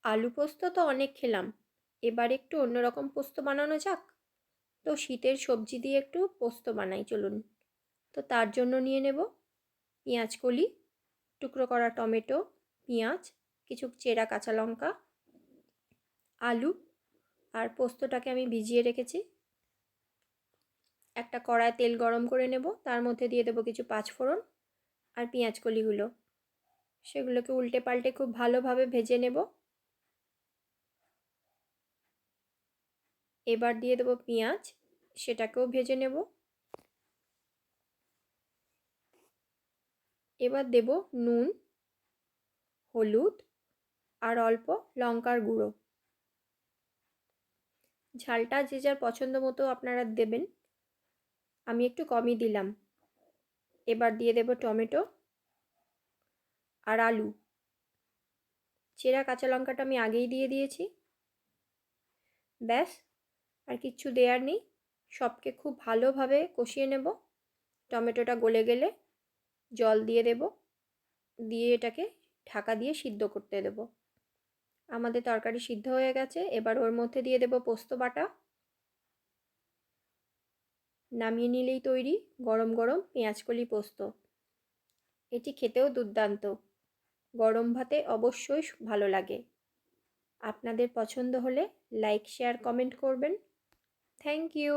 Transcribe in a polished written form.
আলু পোস্ত তো অনেক খেলাম, এবার একটু অন্যরকম পোস্ত বানানো যাক। তো শীতের সবজি দিয়ে একটু পোস্ত বানাই চলুন। তো তার জন্য নিয়ে নেব পেঁয়াজ কলি, টুকরো করা টমেটো, পেঁয়াজ, কিছু চেরা কাঁচা লঙ্কা, আলু আর পোস্তটাকে আমি ভিজিয়ে রেখেছি। একটা কড়ায় তেল গরম করে নেব, তার মধ্যে দিয়ে দেবো কিছু পাঁচফোড়ন আর পেঁয়াজ কলিগুলো। সেগুলোকে উল্টে পাল্টে খুব ভালোভাবে ভেজে নেব। এবার দিয়ে দেবো পেঁয়াজ, সেটাকেও ভেজে নেব। এবার দেব নুন, হলুদ আর অল্প লঙ্কার গুঁড়ো। ঝালটা যে যার পছন্দ মতো আপনারা দেবেন, আমি একটু কমই দিলাম। এবার দিয়ে দেব টমেটো আর আলু। চেরা কাঁচা লঙ্কাটা আমি আগেই দিয়ে দিয়েছি। ব্যাস, আর কিচ্ছু দেওয়ার নেই। সবকে খুব ভালোভাবে কষিয়ে নেব। টমেটোটা গলে গেলে জল দিয়ে দেব, দিয়ে এটাকে ঢাকা দিয়ে সিদ্ধ করতে দেব। আমাদের তরকারি সিদ্ধ হয়ে গেছে, এবার ওর মধ্যে দিয়ে দেব পোস্ত বাটা। নামিয়ে নিলেই তৈরি গরম গরম পেঁয়াজকলি পোস্ত। এটি খেতেও দুর্দান্ত, গরম ভাতে অবশ্যই ভালো লাগে। আপনাদের পছন্দ হলে লাইক শেয়ার কমেন্ট করবেন। Thank you.